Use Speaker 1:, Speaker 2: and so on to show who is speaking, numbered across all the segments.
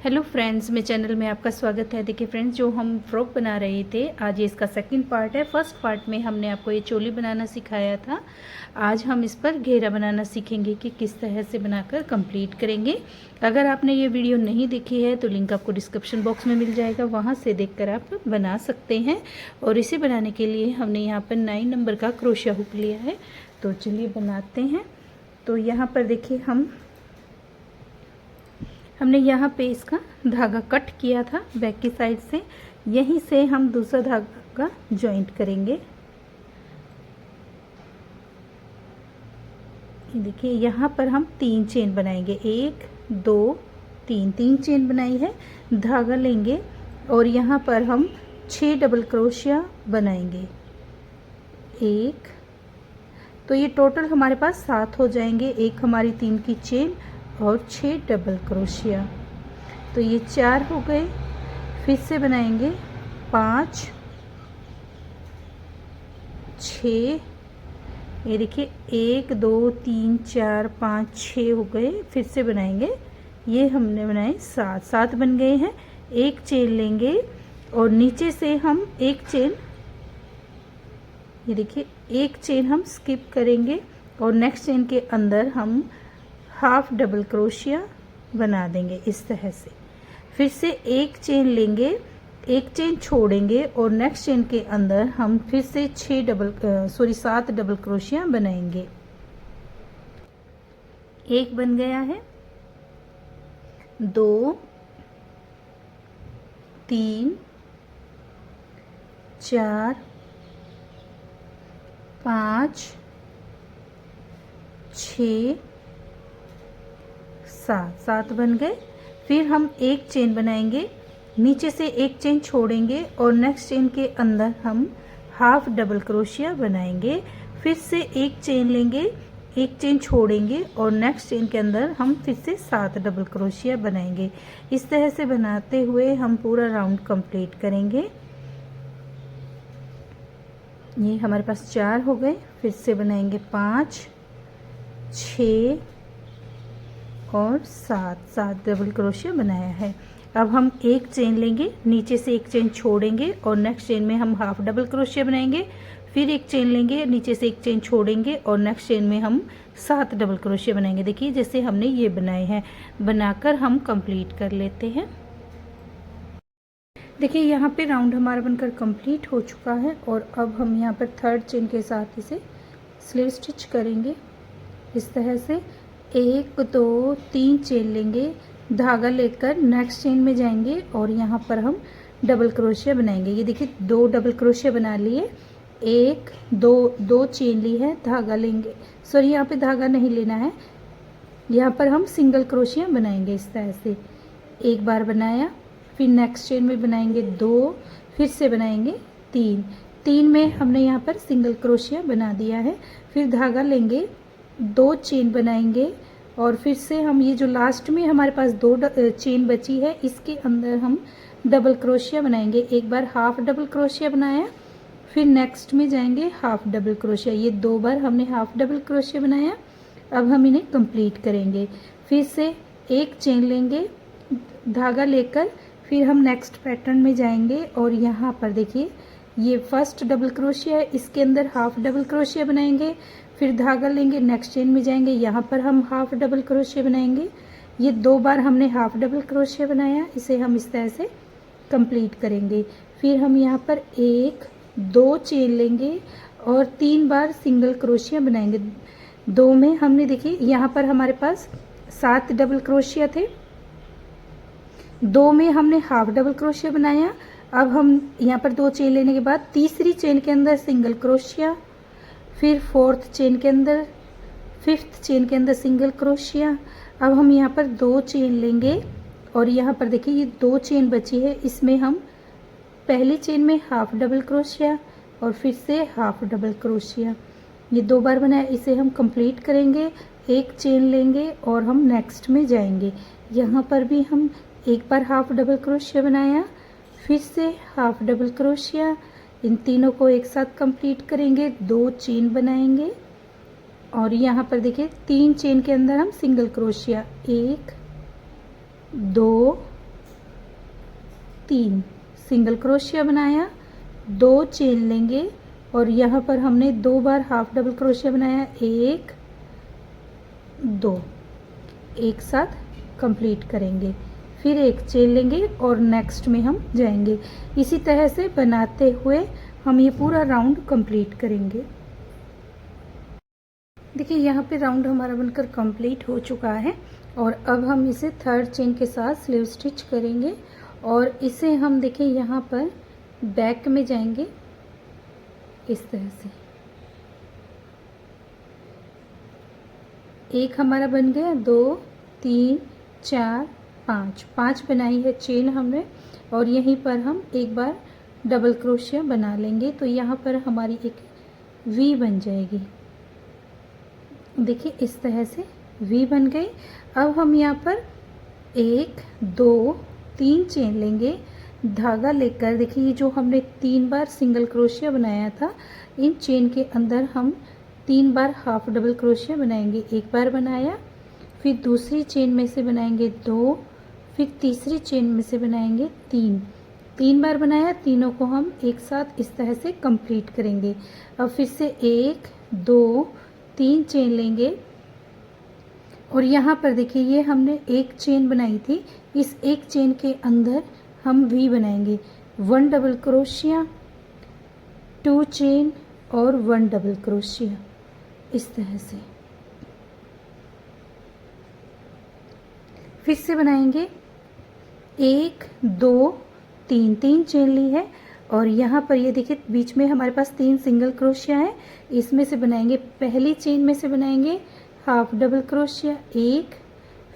Speaker 1: Hello friends, मेरे channel में आपका स्वागत है। देखिए फ्रेंड्स, जो हम फ्रॉक बना रहे थे, आज ये इसका सेकंड पार्ट है। फर्स्ट पार्ट में हमने आपको ये चोली बनाना सिखाया था। आज हम इस पर घेरा बनाना सीखेंगे कि किस तरह से बनाकर कंप्लीट करेंगे। अगर आपने ये वीडियो नहीं देखी है तो लिंक आपको डिस्क्रिप्शन बॉक्स में मिल जाएगा, वहाँ से देखकर आप बना सकते हैं। और इसे बनाने के लिए हमने यहाँ पर 9 नंबर का क्रोशिया हुक लिया है। तो चलिए बनाते हैं। तो यहाँ पर देखिए हमने यहाँ पे इसका धागा कट किया था बैक की साइड से। यहीं से हम दूसरा धागा जॉइंट करेंगे। ये देखिए, यहाँ पर हम 3 चेन बनाएंगे। 1 2 3 चेन बनाई है। धागा लेंगे और यहाँ पर हम 6 डबल क्रोशिया बनाएंगे। 1, तो ये टोटल हमारे पास 7 हो जाएंगे। एक हमारी 3 की चेन और 6 डबल क्रोशिया, तो ये 4 हो गए। फिर से बनाएंगे 5 6, ये देखिए 1 2 3 4 5 6 हो गए। फिर से बनाएंगे, ये हमने बनाए 7 बन गए हैं। एक चेन लेंगे और नीचे से हम एक चेन, ये देखिए एक चेन हम स्किप करेंगे और नेक्स्ट चेन के अंदर हम हाफ डबल क्रोशिया बना देंगे इस तरह से। फिर से एक चेन लेंगे, एक चेन छोड़ेंगे और नेक्स्ट चेन के अंदर हम फिर से 7 डबल क्रोशिया बनाएंगे। एक बन गया है, 2 3 4 5 6 7 बन गए। फिर हम एक चेन बनाएंगे, नीचे से एक चेन छोड़ेंगे और नेक्स्ट चेन के अंदर हम हाफ डबल क्रोशिया बनाएंगे। फिर से एक चेन लेंगे, एक चेन छोड़ेंगे और नेक्स्ट चेन के अंदर हम फिर से 7 डबल क्रोशिया बनाएंगे। इस तरह से बनाते हुए हम पूरा राउंड कंप्लीट करेंगे। ये हमारे पास 4 हो गए। फिर से बनाएंगे 5 6 और 7 डबल क्रोशिया बनाया है। अब हम एक चेन लेंगे, नीचे से एक चेन छोड़ेंगे और नेक्स्ट चेन में हम हाफ डबल क्रोशिया बनाएंगे। फिर एक चेन लेंगे, नीचे से एक चेन छोड़ेंगे और नेक्स्ट चेन में हम 7 डबल क्रोशिया बनाएंगे। देखिए जैसे हमने ये बनाए हैं, बनाकर हम कंप्लीट कर लेते हैं। देखिए यहाँ पे राउंड हमारा बनकर कंप्लीट हो चुका है और अब हम यहाँ पर थर्ड चेन के साथ इसे स्लीव स्टिच करेंगे। इस तरह से 1 2 3 चेन लेंगे, धागा लेकर नेक्स्ट चेन में जाएंगे और यहाँ पर हम डबल क्रोशिया बनाएंगे। ये देखिए 2 डबल क्रोशिया बना लिए। 1 2 चेन ली है, धागा लेंगे, सॉरी यहाँ पे धागा नहीं लेना है, यहाँ पर हम सिंगल क्रोशिया बनाएंगे। इस तरह से एक बार बनाया, फिर नेक्स्ट चेन में बनाएंगे 2, फिर से बनाएंगे 3 में हमने यहाँ पर सिंगल क्रोशिया बना दिया है। फिर धागा लेंगे, 2 चेन बनाएंगे और फिर से हम ये जो लास्ट में हमारे पास 2 चेन बची है, इसके अंदर हम डबल क्रोशिया बनाएंगे। एक बार हाफ डबल क्रोशिया बनाया, फिर नेक्स्ट में जाएंगे हाफ डबल क्रोशिया। ये 2 बार हमने हाफ डबल क्रोशिया बनाया। अब हम इन्हें कंप्लीट करेंगे। फिर से एक चेन लेंगे, धागा लेकर फिर हम नेक्स्ट पैटर्न में जाएंगे और यहाँ पर देखिए ये फर्स्ट डबल क्रोशिया है, इसके अंदर हाफ डबल क्रोशिया बनाएंगे। फिर धागा लेंगे, नेक्स्ट चेन में जाएंगे, यहाँ पर हम हाफ डबल क्रोशिया बनाएंगे। ये 2 बार हमने हाफ डबल क्रोशिया बनाया, इसे हम इस तरह से कंप्लीट करेंगे। फिर हम यहाँ पर 1 2 चेन लेंगे और 3 बार सिंगल क्रोशिया बनाएंगे। 2 में हमने देखिए यहाँ पर हमारे पास 7 डबल क्रोशिया थे, 2 में हमने हाफ डबल क्रोशिया बनाया। अब हम यहाँ पर 2 चेन लेने के बाद तीसरी चेन के अंदर सिंगल क्रोशिया, फिर 4th चेन के अंदर, 5th चेन के अंदर सिंगल क्रोशिया। अब हम यहाँ पर 2 चेन लेंगे और यहाँ पर देखिए ये 2 चेन बची है, इसमें हम पहली चेन में हाफ डबल क्रोशिया और फिर से हाफ डबल क्रोशिया। ये 2 बार बनाया, इसे हम कंप्लीट करेंगे। एक चेन लेंगे और हम नेक्स्ट में जाएंगे। यहाँ पर भी हम एक बार हाफ डबल क्रोशिया बनाया, फिर से हाफ डबल क्रोशिया। इन तीनों को एक साथ कंप्लीट करेंगे। 2 चेन बनाएंगे और यहाँ पर देखिए 3 चेन के अंदर हम सिंगल क्रोशिया, 1 2 3 सिंगल क्रोशिया बनाया, 2 चेन लेंगे और यहाँ पर हमने 2 बार हाफ डबल क्रोशिया बनाया, 1 2 एक साथ कंप्लीट करेंगे, फिर एक चेन लेंगे और नेक्स्ट में हम जाएंगे। इसी तरह से बनाते हुए हम ये पूरा राउंड कंप्लीट करेंगे। देखिए यहाँ पे राउंड हमारा बनकर कंप्लीट हो चुका है और अब हम इसे थर्ड चेन के साथ स्लीव स्टिच करेंगे और इसे हम देखिए यहाँ पर बैक में जाएंगे इस तरह से। एक हमारा बन गया, 2 3 4 5 बनाई है चेन हमने और यहीं पर हम एक बार डबल क्रोशिया बना लेंगे तो यहाँ पर हमारी एक वी बन जाएगी। देखिए इस तरह से वी बन गई। अब हम यहाँ पर 1 2 3 चेन लेंगे, धागा लेकर देखिए ये जो हमने 3 बार सिंगल क्रोशिया बनाया था, इन चेन के अंदर हम 3 बार हाफ डबल क्रोशिया बनाएंगे। एक बार बनाया, फिर दूसरी चेन में से बनाएंगे 2, फिर तीसरी चेन में से बनाएंगे 3 बार बनाया, तीनों को हम एक साथ इस तरह से कंप्लीट करेंगे। अब फिर से 1 2 3 चेन लेंगे और यहाँ पर देखिए ये हमने एक चेन बनाई थी, इस एक चेन के अंदर हम वी बनाएंगे। 1 डबल क्रोशिया, 2 चेन और 1 डबल क्रोशिया इस तरह से। फिर से बनाएंगे 1 2 3 चेन ली है और यहाँ पर ये देखिए बीच में हमारे पास 3 सिंगल क्रोशिया है, इसमें से बनाएंगे पहली चेन में से बनाएंगे हाफ डबल क्रोशिया 1,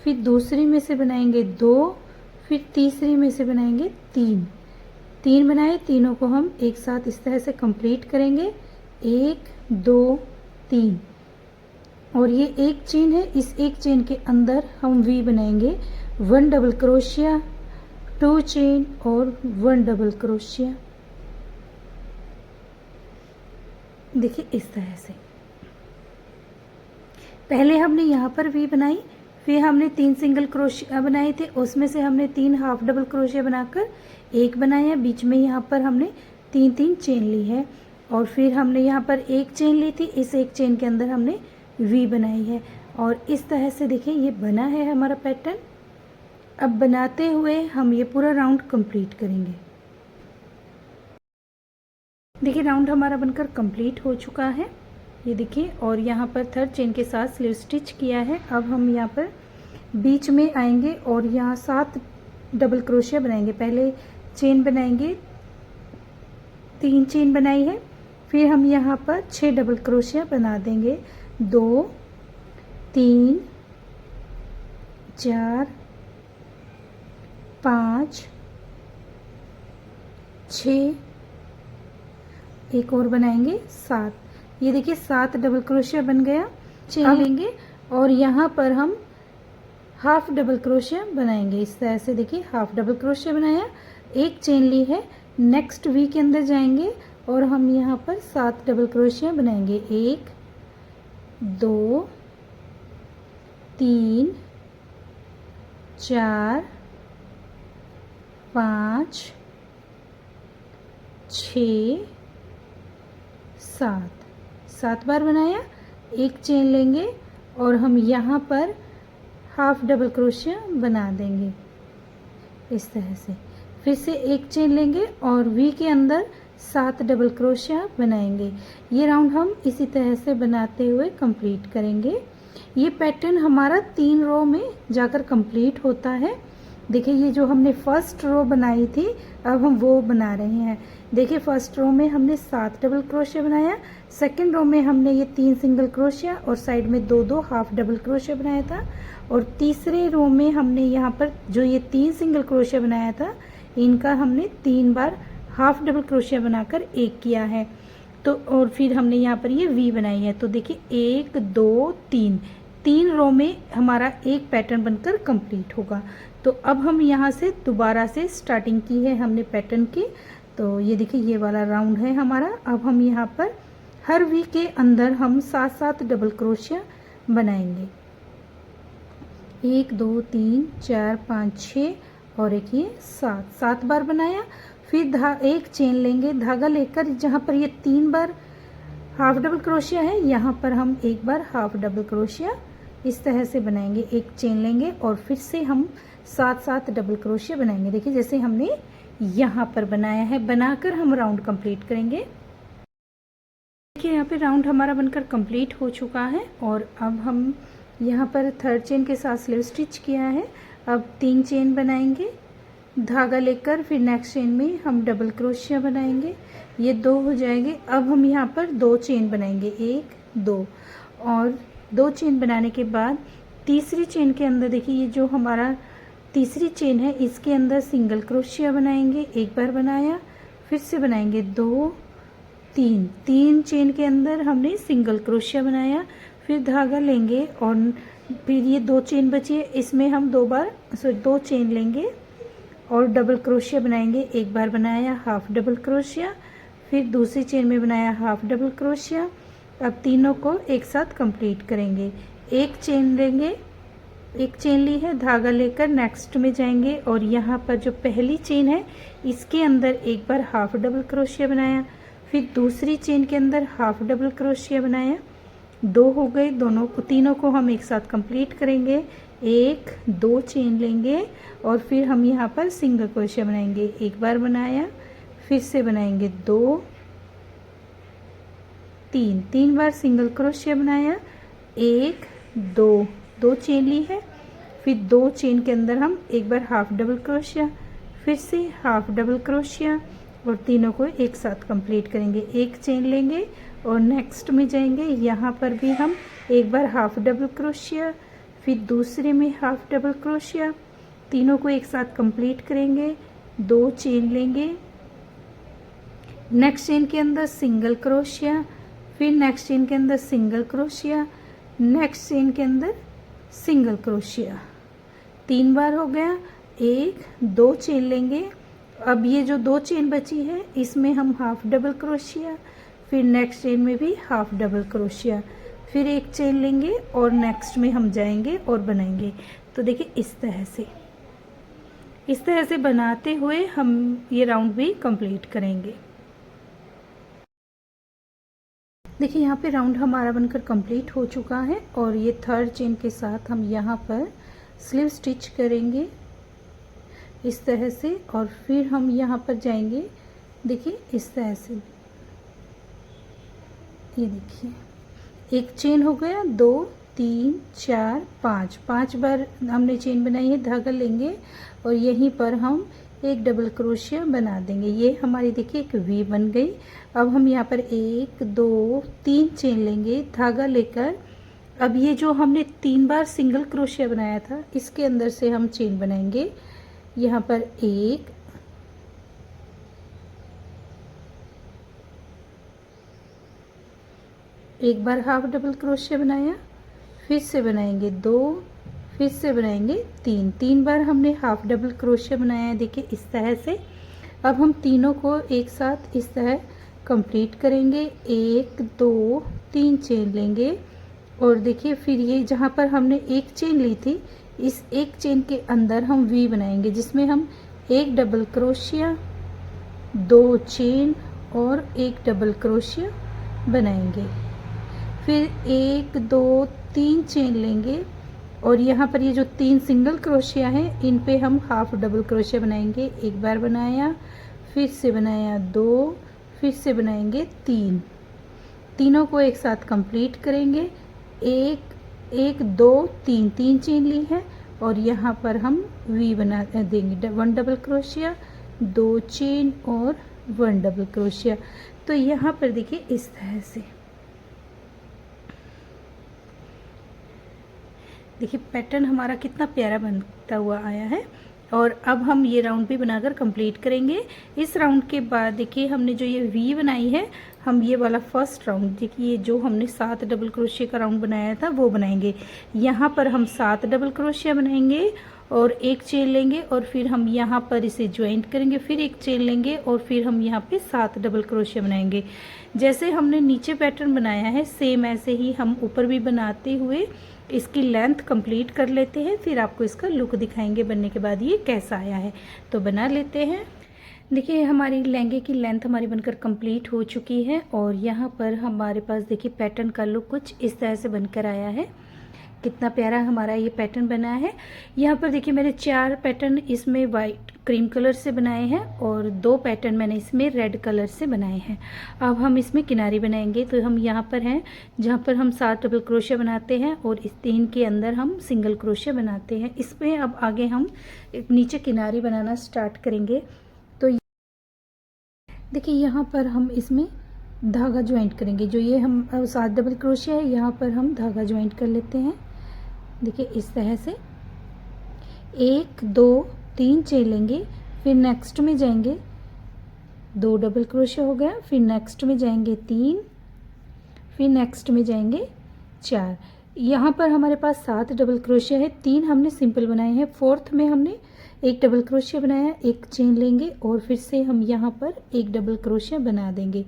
Speaker 1: फिर दूसरी में से बनाएंगे 2, फिर तीसरी में से बनाएंगे 3 बनाए, तीनों को हम एक साथ इस तरह से कंप्लीट करेंगे। 1 2 3 और ये एक चेन है, इस एक चेन के अंदर हम वी बनाएंगे। 1 डबल क्रोशिया, 2 चेन और 1 डबल क्रोशिया। देखिए इस तरह से पहले हमने यहाँ पर वी बनाई, फिर हमने 3 सिंगल क्रोशिया बनाए थे, उसमें से हमने 3 हाफ डबल क्रोशिया बनाकर एक बनाया, बीच में यहाँ पर हमने 3 चेन ली है और फिर हमने यहाँ पर एक चेन ली थी, इस एक चेन के अंदर हमने वी बनाई है और इस तरह से देखिए ये बना है हमारा पैटर्न। अब बनाते हुए हम ये पूरा राउंड कंप्लीट करेंगे। देखिए राउंड हमारा बनकर कंप्लीट हो चुका है, ये देखिए, और यहाँ पर थर्ड चेन के साथ स्लीव स्टिच किया है। अब हम यहाँ पर बीच में आएंगे और यहाँ 7 डबल क्रोशिया बनाएंगे। पहले चेन बनाएंगे, 3 चेन बनाई है, फिर हम यहाँ पर 6 डबल क्रोशिया बना देंगे। 2 3 4 5 6, एक और बनाएंगे 7। ये देखिए 7 डबल क्रोशिया बन गया। चेन लेंगे और यहाँ पर हम हाफ डबल क्रोशिया बनाएंगे इस तरह से। देखिए हाफ डबल क्रोशिया बनाया, एक चेन ली है, नेक्स्ट वी के अंदर जाएंगे और हम यहाँ पर 7 डबल क्रोशिया बनाएंगे। 1 2 3 4 5 6 7 बार बनाया, एक चेन लेंगे और हम यहाँ पर हाफ डबल क्रोशिया बना देंगे इस तरह से। फिर से एक चेन लेंगे और वी के अंदर 7 डबल क्रोशिया बनाएंगे। ये राउंड हम इसी तरह से बनाते हुए कंप्लीट करेंगे। ये पैटर्न हमारा 3 रो में जाकर कंप्लीट होता है। देखिए ये जो हमने फर्स्ट रो बनाई थी, अब हम वो बना रहे हैं। देखिए फर्स्ट रो में हमने 7 डबल क्रोशिया बनाया, सेकंड रो में हमने ये 3 सिंगल क्रोशिया और साइड में 2 हाफ डबल क्रोशिया बनाया था, और तीसरे रो में हमने यहाँ पर जो ये 3 सिंगल क्रोशिया बनाया था, इनका हमने 3 बार हाफ डबल क्रोशिया बनाकर एक किया है। तो और फिर हमने यहाँ पर ये वी बनाई है। तो देखिए 1 2 3 रो में हमारा एक पैटर्न बनकर कंप्लीट होगा। तो अब हम यहाँ से दोबारा से स्टार्टिंग की है हमने पैटर्न की। तो ये देखिए ये वाला राउंड है हमारा। अब हम यहाँ पर हर वी के अंदर हम 7 डबल क्रोशिया बनाएंगे। 1 2 3 4 5 6 और एक ये 7 बार बनाया। फिर एक चेन लेंगे, धागा लेकर जहाँ पर ये 3 बार हाफ डबल क्रोशिया है यहाँ पर हम एक बार हाफ डबल क्रोशिया इस तरह से बनाएंगे। एक चेन लेंगे और फिर से हम 7 डबल क्रोशिया बनाएंगे। देखिए जैसे हमने यहाँ पर बनाया है, बनाकर हम राउंड कंप्लीट करेंगे। देखिए यहाँ पे राउंड हमारा बनकर कंप्लीट हो चुका है और अब हम यहाँ पर थर्ड चेन के साथ स्लिप स्टिच किया है। अब 3 चेन बनाएंगे, धागा लेकर फिर नेक्स्ट चेन में हम डबल क्रोशिया बनाएंगे। ये 2 हो जाएंगे। अब हम यहाँ पर 2 चेन बनाएंगे, 1 2 और 2 चेन बनाने के बाद तीसरी चेन के अंदर देखिए ये जो हमारा तीसरी चेन है इसके अंदर सिंगल क्रोशिया बनाएंगे। एक बार बनाया, फिर से बनाएंगे 2 3 चेन के अंदर हमने सिंगल क्रोशिया बनाया। फिर धागा लेंगे और फिर ये 2 चेन बची है इसमें हम 2 चेन लेंगे और डबल क्रोशिया बनाएंगे। एक बार बनाया हाफ डबल क्रोशिया, फिर दूसरी चेन में बनाया हाफ डबल क्रोशिया। अब तीनों को एक साथ कंप्लीट करेंगे। एक चेन लेंगे, एक चेन ली है, धागा लेकर नेक्स्ट में जाएंगे और यहाँ पर जो पहली चेन है इसके अंदर एक बार हाफ डबल क्रोशिया बनाया। फिर दूसरी चेन के अंदर हाफ डबल क्रोशिया बनाया। 2 हो गए, तीनों को हम एक साथ कंप्लीट करेंगे। 1 2 चेन लेंगे और फिर हम यहाँ पर सिंगल क्रोशिया बनाएंगे। एक बार बनाया, फिर से बनाएंगे 2 3 बार सिंगल क्रोशिया बनाया। 1 2 चेन ली है, फिर 2 चेन के अंदर हम एक बार हाफ डबल क्रोशिया, फिर से हाफ डबल क्रोशिया और तीनों को एक साथ कंप्लीट करेंगे। एक चेन लेंगे और नेक्स्ट में जाएंगे। यहाँ पर भी हम एक बार हाफ डबल क्रोशिया, फिर दूसरे में हाफ डबल क्रोशिया, तीनों को एक साथ कंप्लीट करेंगे। 2 चेन लेंगे, नेक्स्ट चेन के अंदर सिंगल क्रोशिया, फिर नेक्स्ट चेन के अंदर सिंगल क्रोशिया, नेक्स्ट चेन के अंदर सिंगल क्रोशिया। 3 बार हो गया। 1 2 चेन लेंगे। अब ये जो 2 चेन बची है इसमें हम हाफ डबल क्रोशिया, फिर नेक्स्ट चेन में भी हाफ डबल क्रोशिया, फिर एक चेन लेंगे और नेक्स्ट में हम जाएंगे और बनाएंगे। तो देखिए इस तरह से बनाते हुए हम ये राउंड भी कंप्लीट करेंगे। देखिए यहाँ पे राउंड हमारा बनकर कंप्लीट हो चुका है और ये थर्ड चेन के साथ हम यहाँ पर स्लिप स्टिच करेंगे इस तरह से और फिर हम यहाँ पर जाएंगे। देखिए इस तरह से, ये देखिए एक चेन हो गया, 2 3 4 5 बार हमने चेन बनाई है। धागा लेंगे और यहीं पर हम एक डबल क्रोशिया बना देंगे। ये हमारी देखिए एक वी बन गई। अब हम यहाँ पर 1 2 3 चेन लेंगे, धागा लेकर अब ये जो हमने 3 बार सिंगल क्रोशिया बनाया था इसके अंदर से हम चेन बनाएंगे। यहाँ पर एक बार हाफ डबल क्रोशिया बनाया, फिर से बनाएंगे 2, फिर से बनाएंगे 3 बार हमने हाफ डबल क्रोशिया बनाया है। देखिए इस तरह से अब हम तीनों को एक साथ इस तरह कंप्लीट करेंगे। 1 2 3 चेन लेंगे और देखिए फिर ये जहाँ पर हमने एक चेन ली थी इस एक चेन के अंदर हम वी बनाएंगे जिसमें हम एक डबल क्रोशिया, 2 चेन और एक डबल क्रोशिया बनाएंगे। फिर 1 2 3 चेन लेंगे और यहाँ पर ये जो 3 सिंगल क्रोशिया है इन पे हम हाफ डबल क्रोशिया बनाएंगे। एक बार बनाया, फिर से बनाया 2, फिर से बनाएंगे 3, तीनों को एक साथ कंप्लीट करेंगे। 1 2 3 चेन ली है और यहाँ पर हम वी बना देंगे। 1 डबल क्रोशिया, 2 चेन और 1 डबल क्रोशिया। तो यहाँ पर देखिए इस तरह से देखिए पैटर्न हमारा कितना प्यारा बनता हुआ आया है। और अब हम ये राउंड भी बनाकर कंप्लीट करेंगे। इस राउंड के बाद देखिए हमने जो ये वी बनाई है हम ये वाला फर्स्ट राउंड देखिए जो हमने 7 डबल क्रोशिया का राउंड बनाया था वो बनाएंगे। यहाँ पर हम 7 डबल क्रोशिया बनाएंगे और एक चेन लेंगे और फिर हम यहाँ पर इसे ज्वाइंट करेंगे, फिर एक चेन लेंगे और फिर हम यहाँ पे 7 डबल क्रोशिया बनाएंगे। जैसे हमने नीचे पैटर्न बनाया है सेम ऐसे ही हम ऊपर भी बनाते हुए इसकी लेंथ कंप्लीट कर लेते हैं, फिर आपको इसका लुक दिखाएंगे बनने के बाद ये कैसा आया है। तो बना लेते हैं। देखिए हमारी लहंगे की लेंथ हमारी बनकर कंप्लीट हो चुकी है और यहाँ पर हमारे पास देखिए पैटर्न का लुक कुछ इस तरह से बनकर आया है। कितना प्यारा हमारा ये पैटर्न बना है। यहाँ पर देखिए मैंने 4 पैटर्न इसमें वाइट क्रीम कलर से बनाए हैं और 2 पैटर्न मैंने इसमें रेड कलर से बनाए हैं। अब हम इसमें किनारी बनाएंगे। तो हम यहाँ पर हैं जहाँ पर हम 7 डबल क्रोशिया बनाते हैं और इस 3 के अंदर हम सिंगल क्रोशिया बनाते हैं। इसमें अब आगे हम नीचे किनारी बनाना स्टार्ट करेंगे। तो देखिए यहाँ पर हम इसमें धागा ज्वाइंट करेंगे। जो ये हम 7 डबल क्रोशिया है, यहाँ पर हम धागा ज्वाइंट कर लेते हैं। देखिए इस तरह से 1 2 3 चेन लेंगे, फिर नेक्स्ट में जाएंगे 2 डबल क्रोशिया हो गया, फिर नेक्स्ट में जाएंगे 3, फिर नेक्स्ट में जाएंगे 4। यहाँ पर हमारे पास 7 डबल क्रोशिया है, 3 हमने सिंपल बनाए हैं। 4th में हमने 1 डबल क्रोशिया बनाया, 1 चेन लेंगे और फिर से हम यहाँ पर 1 डबल क्रोशिया बना देंगे।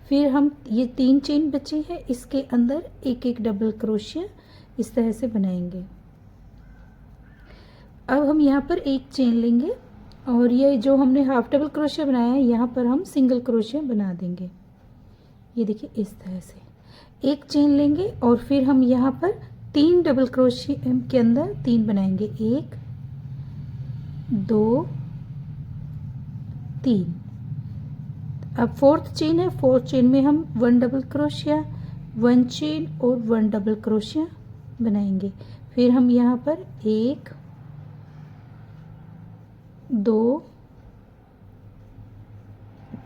Speaker 1: फिर हम ये 3 चेन बची है, इसके अंदर 1 डबल क्रोशिया इस तरह से बनाएंगे। अब हम यहाँ पर 1 चेन लेंगे और ये जो हमने हाफ डबल क्रोशिया बनाया है यहाँ पर हम सिंगल क्रोशिया बना देंगे। ये देखिए इस तरह से 1 चेन लेंगे और फिर हम यहाँ पर 3 डबल क्रोशिया के अंदर 3 बनाएंगे, 1 2 3। अब 4th चेन है, 4th चेन में हम 1 डबल क्रोशिया, 1 चेन और 1 डबल क्रोशिया बनाएंगे। फिर हम यहाँ पर 1 2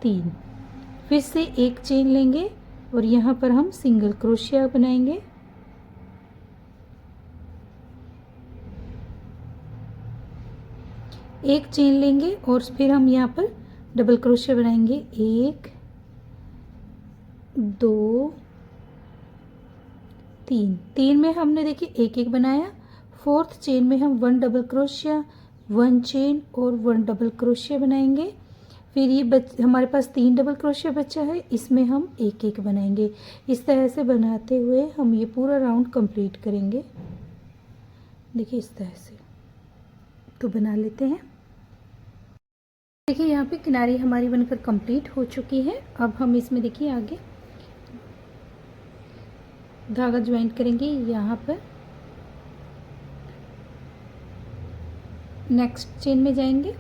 Speaker 1: 3 फिर से 1 चेन लेंगे और यहाँ पर हम सिंगल क्रोशिया बनाएंगे। एक चेन लेंगे और फिर हम यहाँ पर डबल क्रोशिया बनाएंगे, 1 2 3। 3 में हमने देखिए 1 बनाया। 4th चेन में हम 1 डबल क्रोशिया, 1 चेन और 1 डबल क्रोशिया बनाएंगे। फिर ये हमारे पास 3 डबल क्रोशिया बचा है, इसमें हम 1 बनाएंगे। इस तरह से बनाते हुए हम ये पूरा राउंड कंप्लीट करेंगे। देखिए इस तरह से तो बना लेते हैं। देखिए यहाँ पे किनारी हमारी बनकर कंप्लीट हो चुकी है। अब हम इसमें देखिए आगे धागा ज्वाइंट करेंगे। यहाँ पर नेक्स्ट चेन में जाएंगे,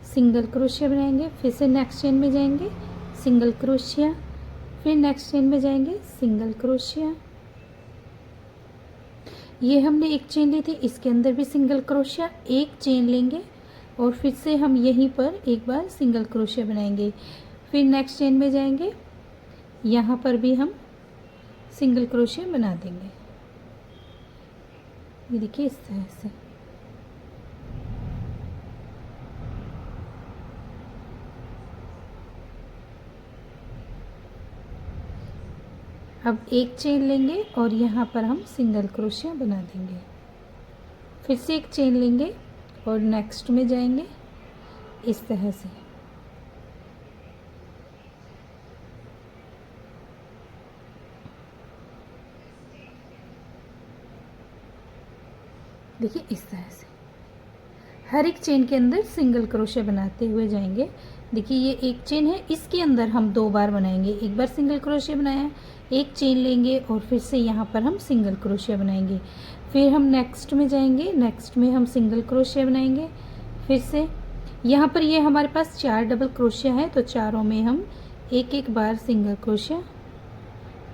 Speaker 1: सिंगल क्रोशिया बनाएंगे, फिर से नेक्स्ट चेन में जाएंगे, सिंगल क्रोशिया, फिर नेक्स्ट चेन में जाएंगे, सिंगल क्रोशिया। ये हमने 1 चेन ली थी, इसके अंदर भी सिंगल क्रोशिया, 1 चेन लेंगे और फिर से हम यहीं पर एक बार सिंगल क्रोशिया बनाएंगे। फिर नेक्स्ट चेन में जाएंगे, यहाँ पर भी हम सिंगल क्रोशिया बना देंगे। ये देखिए इस तरह से। अब 1 चेन लेंगे और यहाँ पर हम सिंगल क्रोशिया बना देंगे। फिर से 1 चेन लेंगे और नेक्स्ट में जाएंगे इस तरह से। देखिए इस तरह से हर एक चेन के अंदर सिंगल क्रोशिया बनाते हुए जाएंगे। देखिए ये 1 चेन है, इसके अंदर हम 2 बार बनाएंगे। एक बार सिंगल क्रोशिया बनाया, 1 चेन लेंगे और फिर से यहाँ पर हम सिंगल क्रोशिया बनाएंगे। फिर हम नेक्स्ट में जाएंगे, नेक्स्ट में हम सिंगल क्रोशिया बनाएंगे। फिर से यहाँ पर ये हमारे पास 4 डबल क्रोशिया है, तो चारों में हम 1 बार सिंगल क्रोशिया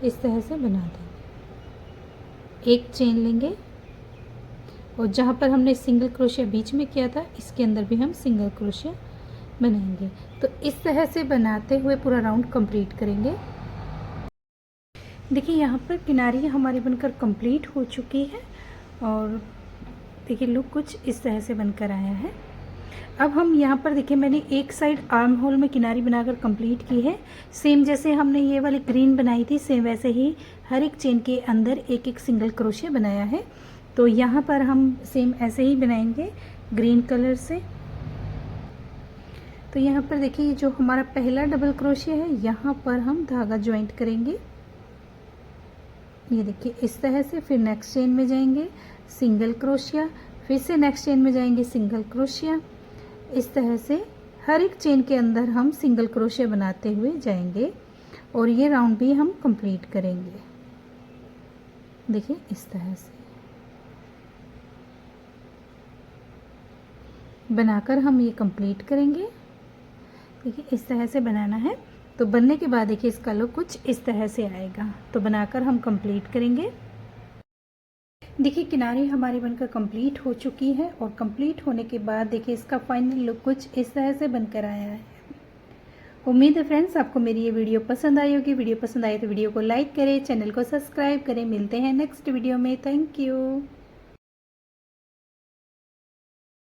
Speaker 1: इस तरह से बना देंगे। 1 चेन लेंगे और जहाँ पर हमने सिंगल क्रोशिया बीच में किया था, इसके अंदर भी हम सिंगल क्रोशिया बनाएंगे। तो इस तरह से बनाते हुए पूरा राउंड कंप्लीट करेंगे। देखिए यहाँ पर किनारी हमारी बनकर कंप्लीट हो चुकी है और देखिए लुक कुछ इस तरह से बनकर आया है। अब हम यहाँ पर देखिए मैंने एक साइड आर्म होल में किनारी बनाकर कंप्लीट की है। सेम जैसे हमने ये वाली ग्रीन बनाई थी, सेम वैसे ही हर एक चेन के अंदर 1 सिंगल क्रोशिया बनाया है। तो यहाँ पर हम सेम ऐसे ही बनाएंगे ग्रीन कलर से। तो यहाँ पर देखिए जो हमारा पहला डबल क्रोशिया है, यहाँ पर हम धागा ज्वाइंट करेंगे। ये देखिए इस तरह से। फिर नेक्स्ट चेन में जाएंगे सिंगल क्रोशिया, फिर से नेक्स्ट चेन में जाएंगे सिंगल क्रोशिया। इस तरह से हर एक चेन के अंदर हम सिंगल क्रोशिया बनाते हुए जाएंगे और ये राउंड भी हम कंप्लीट करेंगे। देखिए इस तरह से बनाकर हम ये कंप्लीट करेंगे। देखिए इस तरह से बनाना है। तो बनने के बाद देखिए इसका लुक कुछ इस तरह से आएगा। तो बनाकर हम कंप्लीट करेंगे। देखिए किनारे हमारी बनकर कंप्लीट हो चुकी है और कंप्लीट होने के बाद देखिए इसका फाइनल लुक कुछ इस तरह से बनकर आया है। उम्मीद है फ्रेंड्स आपको मेरी ये वीडियो पसंद आई होगी। वीडियो पसंद आए तो वीडियो को लाइक करें, चैनल को सब्सक्राइब करें। मिलते हैं नेक्स्ट वीडियो में। Thank you.